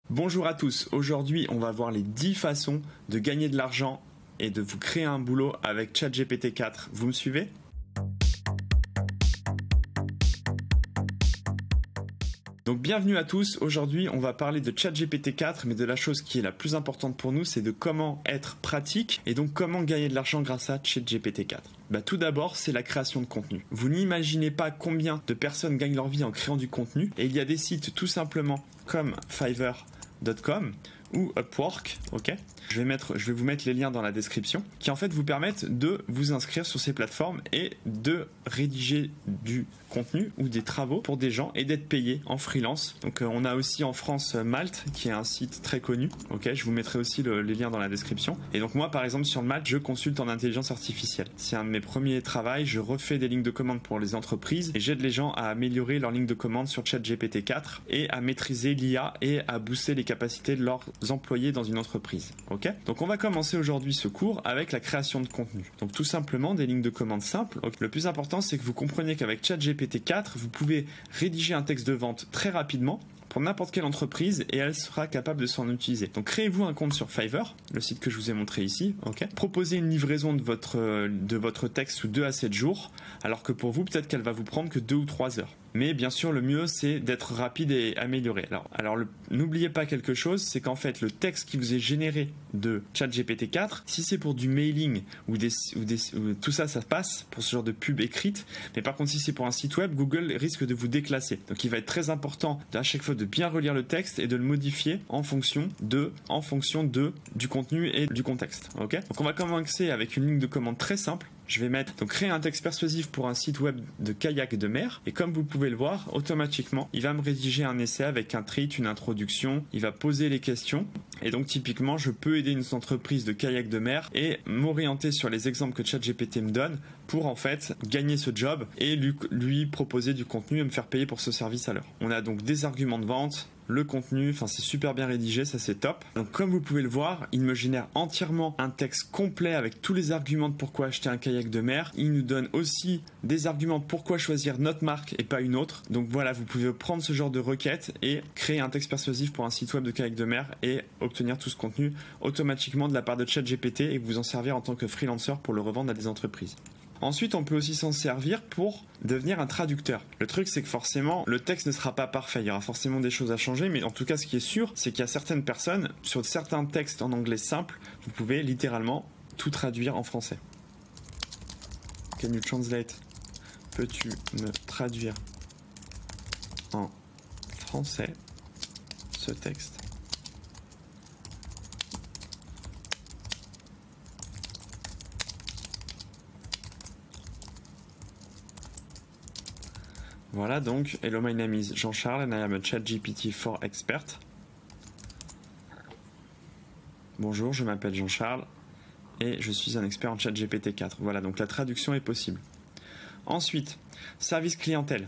Bonjour à tous, aujourd'hui on va voir les 10 façons de gagner de l'argent et de vous créer un boulot avec ChatGPT 4. Vous me suivez ? Donc bienvenue à tous, aujourd'hui on va parler de ChatGPT 4 mais de la chose qui est la plus importante pour nous, c'est de comment être pratique et donc comment gagner de l'argent grâce à ChatGPT 4. Tout d'abord, c'est la création de contenu. Vous n'imaginez pas combien de personnes gagnent leur vie en créant du contenu et il y a des sites tout simplement comme Fiverr.com ou Upwork, ok. Je vais vous mettre les liens dans la description, qui en fait vous permettent de vous inscrire sur ces plateformes et de rédiger du contenu ou des travaux pour des gens et d'être payé en freelance. Donc on a aussi en France Malte, qui est un site très connu, ok. Je vous mettrai aussi les liens dans la description. Et donc moi par exemple sur Malte, je consulte en intelligence artificielle. C'est un de mes premiers travaux, je refais des lignes de commande pour les entreprises et j'aide les gens à améliorer leurs lignes de commande sur ChatGPT 4 et à maîtriser l'IA et à booster les capacités de leurs employés dans une entreprise. Okay, donc on va commencer aujourd'hui ce cours avec la création de contenu. Donc tout simplement des lignes de commande simples. Okay. Le plus important c'est que vous compreniez qu'avec ChatGPT 4, vous pouvez rédiger un texte de vente très rapidement pour n'importe quelle entreprise et elle sera capable de s'en utiliser. Donc créez-vous un compte sur Fiverr, le site que je vous ai montré ici. Okay. Proposez une livraison de votre texte sous 2 à 7 jours, alors que pour vous peut-être qu'elle va vous prendre que 2 ou 3 heures. Mais bien sûr, le mieux, c'est d'être rapide et amélioré. Alors n'oubliez pas quelque chose, c'est qu'en fait, le texte qui vous est généré de ChatGPT 4, si c'est pour du mailing ou tout ça, ça passe pour ce genre de pub écrite. Mais par contre, si c'est pour un site web, Google risque de vous déclasser. Donc, il va être très important à chaque fois de bien relire le texte et de le modifier en fonction du contenu et du contexte. Okay, donc, on va commencer avec une ligne de commande très simple. Je vais mettre donc créer un texte persuasif pour un site web de kayak de mer et comme vous pouvez le voir, automatiquement, il va me rédiger un essai avec un treat, une introduction, il va poser les questions et donc typiquement, je peux aider une entreprise de kayak de mer et m'orienter sur les exemples que ChatGPT me donne pour en fait gagner ce job et lui proposer du contenu et me faire payer pour ce service à l'heure. On a donc des arguments de vente, le contenu, c'est super bien rédigé, ça c'est top. Donc comme vous pouvez le voir, il me génère entièrement un texte complet avec tous les arguments de pourquoi acheter un kayak de mer. Il nous donne aussi des arguments de pourquoi choisir notre marque et pas une autre. Donc voilà, vous pouvez prendre ce genre de requête et créer un texte persuasif pour un site web de kayak de mer et obtenir tout ce contenu automatiquement de la part de ChatGPT et vous en servir en tant que freelancer pour le revendre à des entreprises. Ensuite, on peut aussi s'en servir pour devenir un traducteur. Le truc, c'est que forcément, le texte ne sera pas parfait. Il y aura forcément des choses à changer, mais en tout cas, ce qui est sûr, c'est qu'il y a certaines personnes, sur certains textes en anglais simple, vous pouvez littéralement tout traduire en français. Can you translate? Peux-tu me traduire en français ce texte? Voilà donc, hello, my name is Jean-Charles and I am a ChatGPT 4 expert. Bonjour, je m'appelle Jean-Charles et je suis un expert en ChatGPT 4. Voilà, donc la traduction est possible. Ensuite, service clientèle.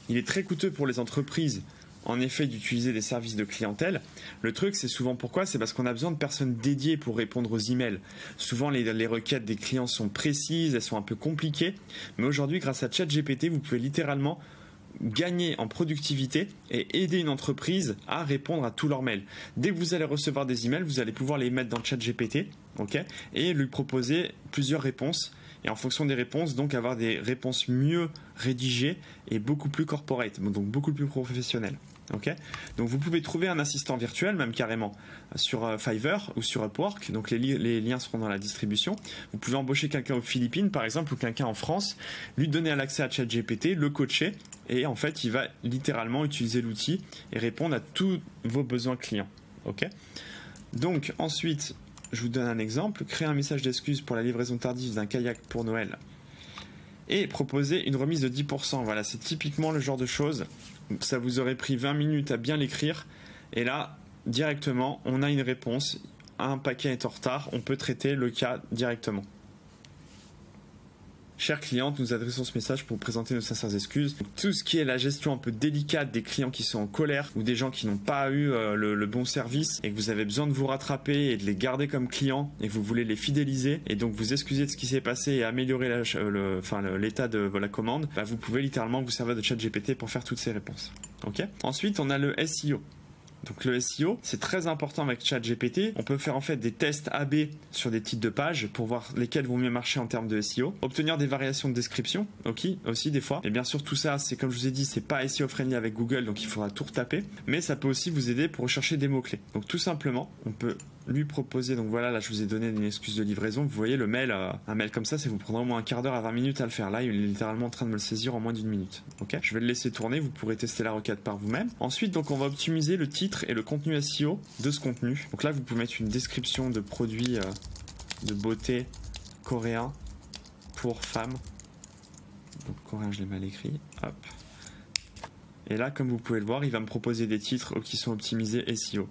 Il est très coûteux pour les entreprises, en effet, d'utiliser des services de clientèle. Le truc, c'est souvent pourquoi? C'est parce qu'on a besoin de personnes dédiées pour répondre aux emails. Souvent, les requêtes des clients sont précises, elles sont un peu compliquées. Mais aujourd'hui, grâce à ChatGPT, vous pouvez littéralement gagner en productivité et aider une entreprise à répondre à tous leurs mails. Dès que vous allez recevoir des emails, vous allez pouvoir les mettre dans ChatGPT, ok, et lui proposer plusieurs réponses. Et en fonction des réponses, donc avoir des réponses mieux rédigées et beaucoup plus corporate, donc beaucoup plus professionnelles. Okay, donc vous pouvez trouver un assistant virtuel, même carrément, sur Fiverr ou sur Upwork. Donc les liens seront dans la distribution. Vous pouvez embaucher quelqu'un aux Philippines, par exemple, ou quelqu'un en France, lui donner l'accès à ChatGPT, le coacher, et en fait, il va littéralement utiliser l'outil et répondre à tous vos besoins clients. Okay, donc ensuite, je vous donne un exemple. Créer un message d'excuse pour la livraison tardive d'un kayak pour Noël et proposer une remise de 10%. Voilà, c'est typiquement le genre de choses. Ça vous aurait pris 20 minutes à bien l'écrire. Et là, directement, on a une réponse. Un paquet est en retard. On peut traiter le cas directement. Chère cliente, nous adressons ce message pour présenter nos sincères excuses. Tout ce qui est la gestion un peu délicate des clients qui sont en colère ou des gens qui n'ont pas eu le bon service et que vous avez besoin de vous rattraper et de les garder comme clients et que vous voulez les fidéliser et donc vous excuser de ce qui s'est passé et améliorer l'état de la commande, vous pouvez littéralement vous servir de ChatGPT pour faire toutes ces réponses. Okay. Ensuite, on a le SEO. Donc le SEO, c'est très important avec ChatGPT. On peut faire en fait des tests AB sur des titres de page pour voir lesquels vont mieux marcher en termes de SEO. Obtenir des variations de description, ok, aussi des fois. Et bien sûr tout ça, c'est comme je vous ai dit, c'est pas SEO friendly avec Google, donc il faudra tout retaper. Mais ça peut aussi vous aider pour rechercher des mots-clés. Donc tout simplement, on peut lui proposer, donc voilà, là je vous ai donné une excuse de livraison. Vous voyez le mail, un mail comme ça vous prendra au moins un quart d'heure à 20 minutes à le faire. Là, il est littéralement en train de me le saisir en moins d'une minute. Ok, je vais le laisser tourner, vous pourrez tester la requête par vous-même. Ensuite, donc on va optimiser le titre et le contenu SEO de ce contenu. Donc là, vous pouvez mettre une description de produits de beauté coréen pour femmes. Donc coréen, je l'ai mal écrit. Hop. Et là, comme vous pouvez le voir, il va me proposer des titres qui sont optimisés SEO.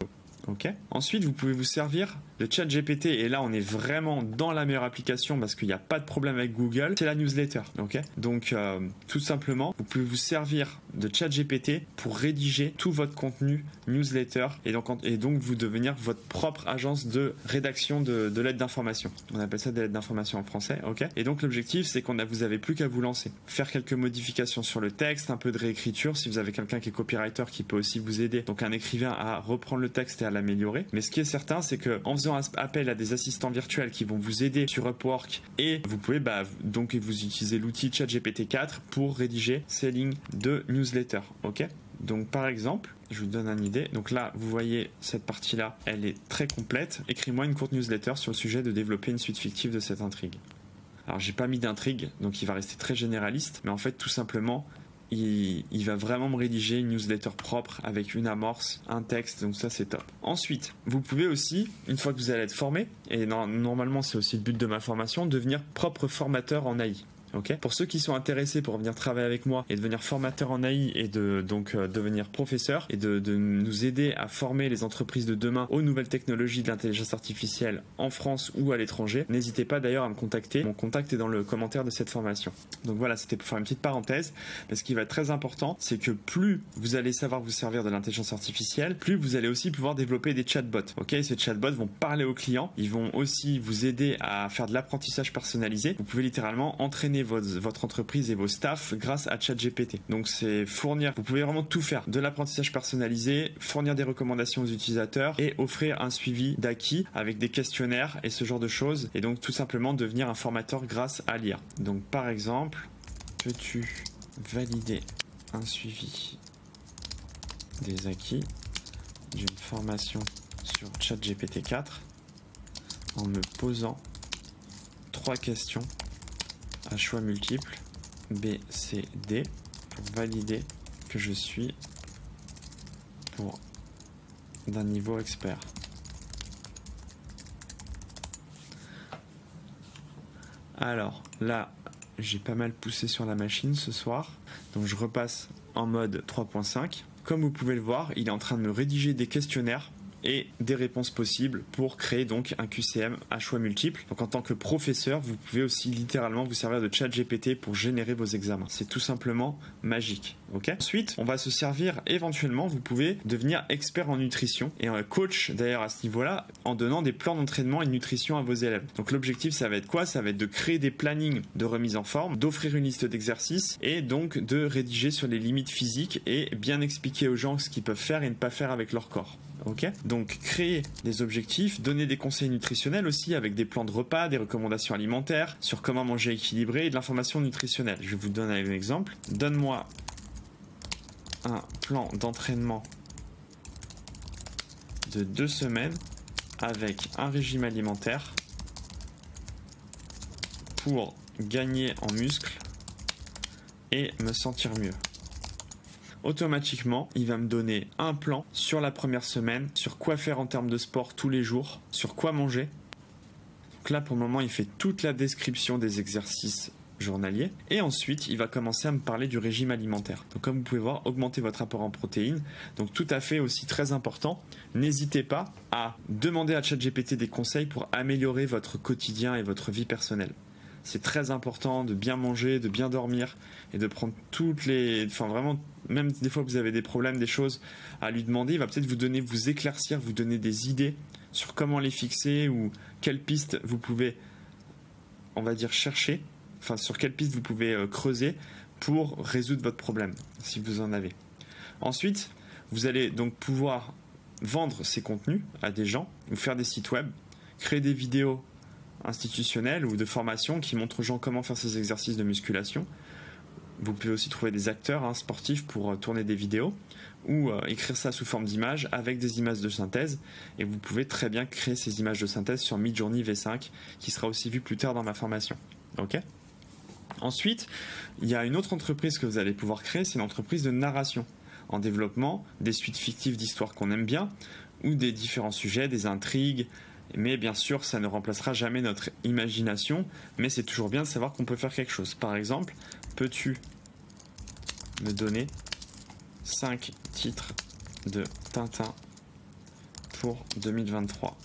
Okay. Ensuite, vous pouvez vous servir de ChatGPT, et là on est vraiment dans la meilleure application parce qu'il n'y a pas de problème avec Google, c'est la newsletter. Okay. Donc tout simplement, vous pouvez vous servir de ChatGPT pour rédiger tout votre contenu newsletter et donc vous devenir votre propre agence de rédaction de lettres d'information. On appelle ça des lettres d'information en français. Okay. Et donc l'objectif, c'est vous n'avez plus qu'à vous lancer. Faire quelques modifications sur le texte, un peu de réécriture si vous avez quelqu'un qui est copywriter qui peut aussi vous aider, donc un écrivain, à reprendre le texte et à l'améliorer. Mais ce qui est certain, c'est qu'en faisant appel à des assistants virtuels qui vont vous aider sur Upwork, et vous pouvez donc vous utilisez l'outil ChatGPT 4 pour rédiger ces lignes de newsletter. Ok. Donc par exemple, je vous donne une idée. Donc là, vous voyez cette partie-là, elle est très complète. Écris-moi une courte newsletter sur le sujet de développer une suite fictive de cette intrigue. Alors j'ai pas mis d'intrigue, donc il va rester très généraliste, mais en fait tout simplement, il va vraiment me rédiger une newsletter propre avec une amorce, un texte, donc ça c'est top. Ensuite, vous pouvez aussi, une fois que vous allez être formé, et normalement c'est aussi le but de ma formation, devenir propre formateur en AI. Okay. Pour ceux qui sont intéressés pour venir travailler avec moi et devenir formateur en AI et devenir professeur et de nous aider à former les entreprises de demain aux nouvelles technologies de l'intelligence artificielle en France ou à l'étranger, n'hésitez pas d'ailleurs à me contacter. Mon contact est dans le commentaire de cette formation. Donc voilà, c'était pour faire une petite parenthèse. Mais ce qui va être très important, c'est que plus vous allez savoir vous servir de l'intelligence artificielle, plus vous allez aussi pouvoir développer des chatbots. Okay. Ces chatbots vont parler aux clients, ils vont aussi vous aider à faire de l'apprentissage personnalisé. Vous pouvez littéralement entraîner votre entreprise et vos staffs grâce à ChatGPT. Donc c'est fournir, vous pouvez vraiment tout faire, de l'apprentissage personnalisé, fournir des recommandations aux utilisateurs et offrir un suivi d'acquis avec des questionnaires et ce genre de choses, et donc tout simplement devenir un formateur grâce à l'IA. Donc par exemple, peux-tu valider un suivi des acquis d'une formation sur ChatGPT 4 en me posant 3 questions à choix multiples B, C, D pour valider que je suis d'un niveau expert. Alors là, j'ai pas mal poussé sur la machine ce soir, donc je repasse en mode 3.5. Comme vous pouvez le voir, il est en train de me rédiger des questionnaires et des réponses possibles pour créer donc un QCM à choix multiples. Donc en tant que professeur, vous pouvez aussi littéralement vous servir de ChatGPT pour générer vos examens. C'est tout simplement magique. Okay. Ensuite, on va se servir éventuellement, vous pouvez devenir expert en nutrition et un coach d'ailleurs à ce niveau-là en donnant des plans d'entraînement et de nutrition à vos élèves. Donc l'objectif, ça va être quoi? Ça va être de créer des plannings de remise en forme, d'offrir une liste d'exercices et donc de rédiger sur les limites physiques et bien expliquer aux gens ce qu'ils peuvent faire et ne pas faire avec leur corps. Okay. Donc créer des objectifs, donner des conseils nutritionnels aussi avec des plans de repas, des recommandations alimentaires sur comment manger équilibré et de l'information nutritionnelle. Je vais vous donner un exemple. Donne-moi un plan d'entraînement de 2 semaines avec un régime alimentaire pour gagner en muscles et me sentir mieux. Automatiquement, il va me donner un plan sur la première semaine, sur quoi faire en termes de sport tous les jours, sur quoi manger. Donc là, pour le moment, il fait toute la description des exercices journaliers. Et ensuite, il va commencer à me parler du régime alimentaire. Donc comme vous pouvez voir, augmenter votre apport en protéines. Donc tout à fait aussi très important. N'hésitez pas à demander à ChatGPT des conseils pour améliorer votre quotidien et votre vie personnelle. C'est très important de bien manger, de bien dormir et de prendre vraiment, même des fois que vous avez des problèmes, des choses à lui demander, il va peut-être vous éclaircir, vous donner des idées sur comment les fixer ou quelles pistes vous pouvez, on va dire, chercher, sur quelles pistes vous pouvez creuser pour résoudre votre problème, si vous en avez. Ensuite, vous allez donc pouvoir vendre ses contenus à des gens ou faire des sites web, créer des vidéos institutionnelles ou de formation qui montrent aux gens comment faire ces exercices de musculation. Vous pouvez aussi trouver des acteurs sportifs pour tourner des vidéos ou écrire ça sous forme d'images avec des images de synthèse, et vous pouvez très bien créer ces images de synthèse sur Midjourney V5 qui sera aussi vu plus tard dans ma formation. Ok ? Ensuite, il y a une autre entreprise que vous allez pouvoir créer, c'est une entreprise de narration en développement, des suites fictives d'histoires qu'on aime bien ou des différents sujets, des intrigues. Mais bien sûr, ça ne remplacera jamais notre imagination, mais c'est toujours bien de savoir qu'on peut faire quelque chose. Par exemple, peux-tu me donner 5 titres de Tintin pour 2023?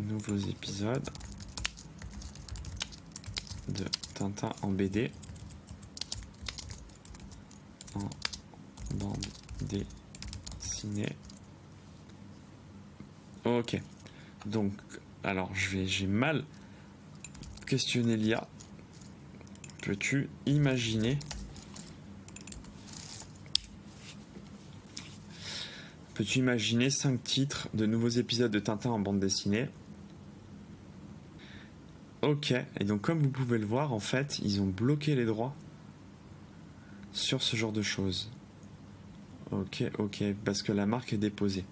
Nouveaux épisodes de Tintin en BD, en bande dessinée. Ok, donc alors j'ai mal questionné l'IA. Peux-tu imaginer Peux-tu imaginer 5 titres de nouveaux épisodes de Tintin en bande dessinée? Ok, et donc comme vous pouvez le voir, en fait, ils ont bloqué les droits sur ce genre de choses. Ok, parce que la marque est déposée.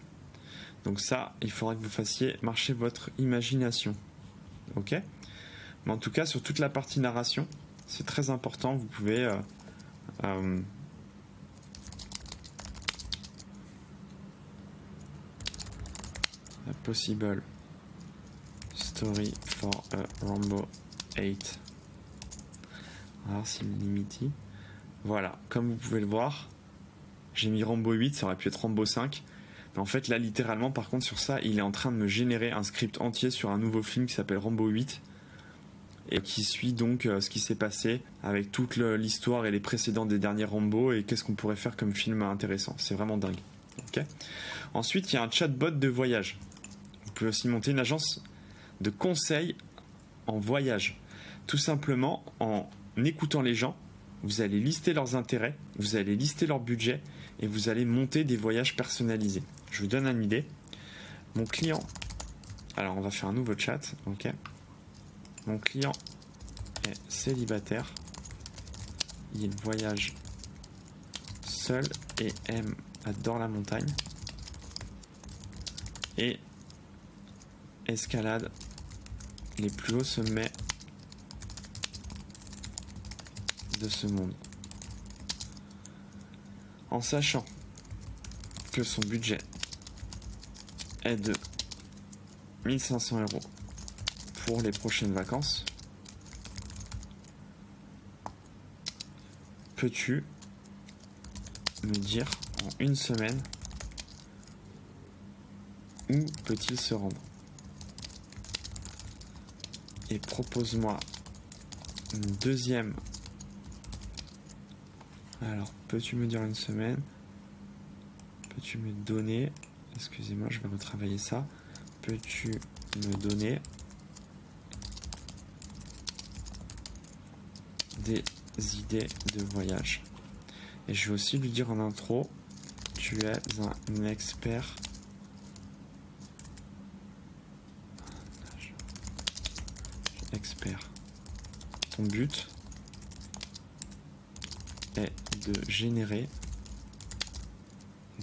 Donc ça, il faudra que vous fassiez marcher votre imagination. Ok? Mais en tout cas, sur toute la partie narration, c'est très important. Vous pouvez a possible story for a Rambo 8. Simility. Voilà, comme vous pouvez le voir, j'ai mis Rambo 8, ça aurait pu être Rambo 5. Mais en fait, là, littéralement, par contre, sur ça, il est en train de me générer un script entier sur un nouveau film qui s'appelle Rambo 8 et qui suit donc ce qui s'est passé avec toute l'histoire et les précédents des derniers Rambo et qu'est-ce qu'on pourrait faire comme film intéressant. C'est vraiment dingue. Okay. Ensuite, il y a un chatbot de voyage. Vous pouvez aussi monter une agence de conseil en voyage. Tout simplement, en écoutant les gens, vous allez lister leurs intérêts, vous allez lister leur budget et vous allez monter des voyages personnalisés. Je vous donne une idée. Mon client, alors on va faire un nouveau chat, ok. Mon client est célibataire, il voyage seul et adore la montagne et escalade les plus hauts sommets de ce monde. En sachant que son budget est de 1500 € pour les prochaines vacances, peux-tu me dire en une semaine où peut-il se rendre? Et propose-moi une deuxième. Alors, peux-tu me dire une semaine? Peux-tu me donner... Excusez-moi, je vais retravailler ça. Peux-tu me donner des idées de voyage? Et je vais aussi lui dire en intro, tu es un expert ton but est de générer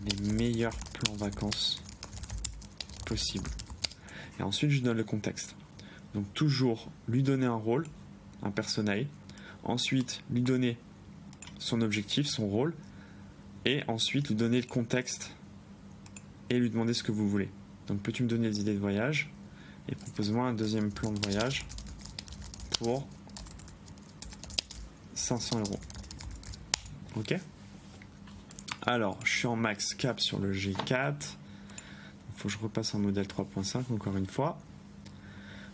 les meilleurs plans vacances possibles. Et ensuite, je donne le contexte. Donc, toujours lui donner un rôle, un personnage. Ensuite, lui donner son objectif, son rôle. Et ensuite, lui donner le contexte et lui demander ce que vous voulez. Donc, peux-tu me donner des idées de voyage? Et propose-moi un deuxième plan de voyage pour 500 €. Ok. Alors, je suis en max cap sur le G4. Il faut que je repasse en modèle 3.5 encore une fois.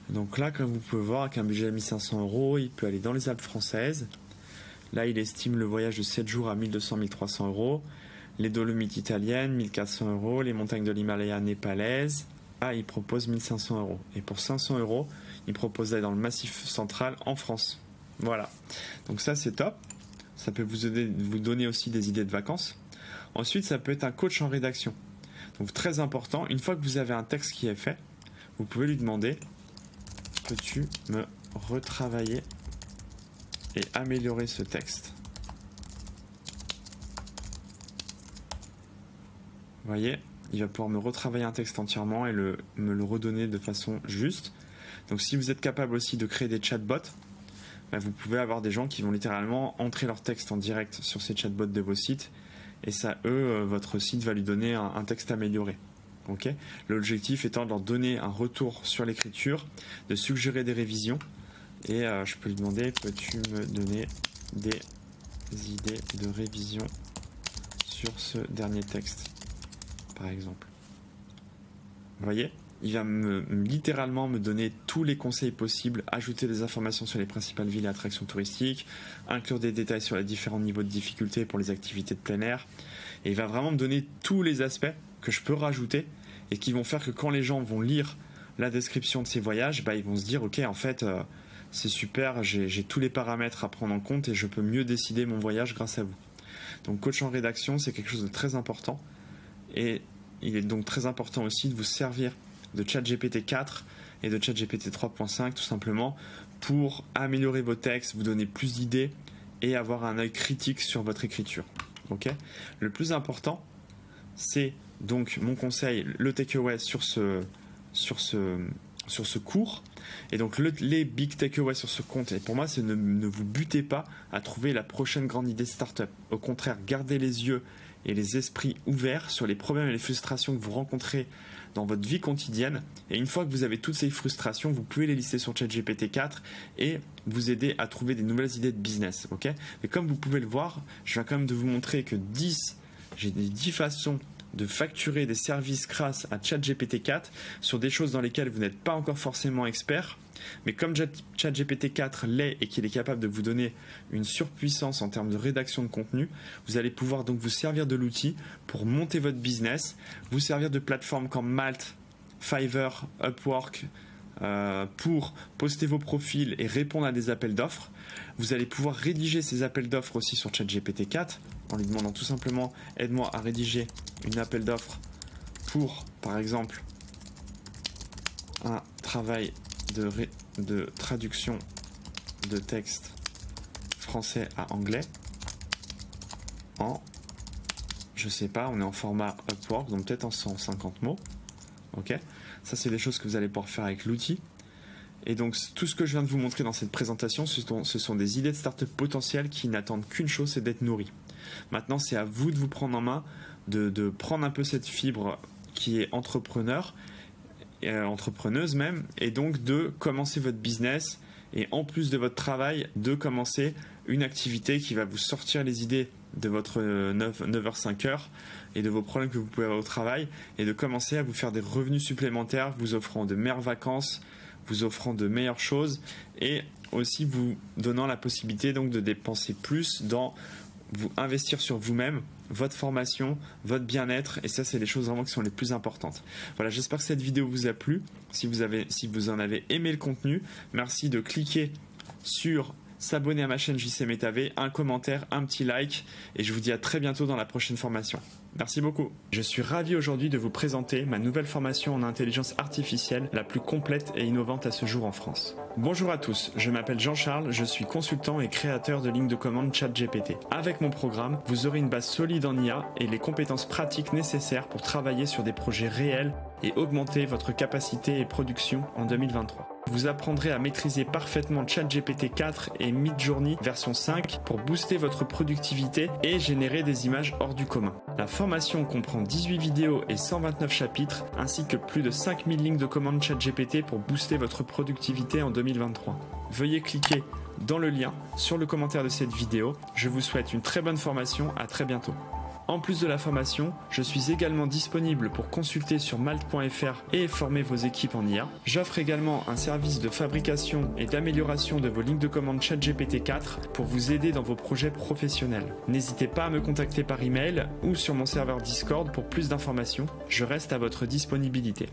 Donc là, comme vous pouvez voir, avec un budget de 1500 €, il peut aller dans les Alpes françaises. Là, il estime le voyage de 7 jours à 1200-1300 €. Les Dolomites italiennes, 1400 €. Les montagnes de l'Himalaya népalaises. Ah, il propose 1500 €. Et pour 500 €, il propose d'aller dans le Massif central en France. Voilà. Donc ça, c'est top. Ça peut vous donner aussi des idées de vacances. Ensuite, ça peut être un coach en rédaction. Donc très important, une fois que vous avez un texte qui est fait, vous pouvez lui demander « Peux-tu me retravailler et améliorer ce texte ?» Vous voyez, il va pouvoir me retravailler un texte entièrement et me le redonner de façon juste. Donc si vous êtes capable aussi de créer des chatbots, vous pouvez avoir des gens qui vont littéralement entrer leur texte en direct sur ces chatbots de vos sites. Et ça, votre site va lui donner un texte amélioré. Okay. L'objectif étant de leur donner un retour sur l'écriture, de suggérer des révisions. Et je peux lui demander, peux-tu me donner des idées de révision sur ce dernier texte, par exemple. Vous voyez, il va littéralement me donner tous les conseils possibles, ajouter des informations sur les principales villes et attractions touristiques, inclure des détails sur les différents niveaux de difficulté pour les activités de plein air. Et il va vraiment me donner tous les aspects que je peux rajouter et qui vont faire que quand les gens vont lire la description de ces voyages, ils vont se dire ok, en fait c'est super, j'ai tous les paramètres à prendre en compte et je peux mieux décider mon voyage grâce à vous. Donc coach en rédaction, c'est quelque chose de très important et il est donc très important aussi de vous servir de ChatGPT 4 et de ChatGPT 3.5 tout simplement pour améliorer vos textes, vous donner plus d'idées et avoir un œil critique sur votre écriture. Okay. Le plus important, c'est donc mon conseil, le takeaway sur ce cours. Et donc les big takeaways sur ce compte, et pour moi, c'est ne vous butez pas à trouver la prochaine grande idée startup. Au contraire, gardez les yeux et les esprits ouverts sur les problèmes et les frustrations que vous rencontrez dans votre vie quotidienne. Et une fois que vous avez toutes ces frustrations, vous pouvez les lister sur ChatGPT 4 et vous aider à trouver des nouvelles idées de business. Okay. Et comme vous pouvez le voir, je viens quand même de vous montrer que j'ai 10 façons de facturer des services grâce à ChatGPT 4 sur des choses dans lesquelles vous n'êtes pas encore forcément expert. Mais comme ChatGPT 4 l'est et qu'il est capable de vous donner une surpuissance en termes de rédaction de contenu, vous allez pouvoir donc vous servir de l'outil pour monter votre business, vous servir de plateformes comme Malt, Fiverr, Upwork pour poster vos profils et répondre à des appels d'offres. Vous allez pouvoir rédiger ces appels d'offres aussi sur ChatGPT 4 en lui demandant tout simplement « Aide-moi à rédiger une appel d'offres pour, par exemple, un travail de traduction de texte français à anglais en, je sais pas, on est en format Upwork, donc peut-être en 150 mots. Ok, ça c'est des choses que vous allez pouvoir faire avec l'outil. Et donc tout ce que je viens de vous montrer dans cette présentation, ce sont des idées de start-up potentielles qui n'attendent qu'une chose, c'est d'être nourries. Maintenant, c'est à vous de vous prendre en main, de prendre un peu cette fibre qui est entrepreneuse même, et donc de commencer votre business et en plus de votre travail, de commencer une activité qui va vous sortir les idées de votre 9h-5h et de vos problèmes que vous pouvez avoir au travail et de commencer à vous faire des revenus supplémentaires, vous offrant de meilleures vacances, vous offrant de meilleures choses et aussi vous donnant la possibilité donc de dépenser plus dans vous investir sur vous-même, votre formation, votre bien-être, et ça c'est les choses vraiment qui sont les plus importantes. Voilà, j'espère que cette vidéo vous a plu. Si vous en avez aimé le contenu, merci de cliquer sur s'abonner à ma chaîne JCMetaV, un commentaire, un petit like, et je vous dis à très bientôt dans la prochaine formation. Merci beaucoup. Je suis ravi aujourd'hui de vous présenter ma nouvelle formation en intelligence artificielle, la plus complète et innovante à ce jour en France. Bonjour à tous, je m'appelle Jean-Charles, je suis consultant et créateur de lignes de commande ChatGPT. Avec mon programme, vous aurez une base solide en IA et les compétences pratiques nécessaires pour travailler sur des projets réels et augmenter votre capacité et production en 2023. Vous apprendrez à maîtriser parfaitement ChatGPT 4 et Midjourney version 5 pour booster votre productivité et générer des images hors du commun. La formation comprend 18 vidéos et 129 chapitres, ainsi que plus de 5000 lignes de commande ChatGPT pour booster votre productivité en 2023. Veuillez cliquer dans le lien sur le commentaire de cette vidéo. Je vous souhaite une très bonne formation, à très bientôt. En plus de la formation, je suis également disponible pour consulter sur malt.fr et former vos équipes en IA. J'offre également un service de fabrication et d'amélioration de vos lignes de commande ChatGPT 4 pour vous aider dans vos projets professionnels. N'hésitez pas à me contacter par email ou sur mon serveur Discord pour plus d'informations. Je reste à votre disponibilité.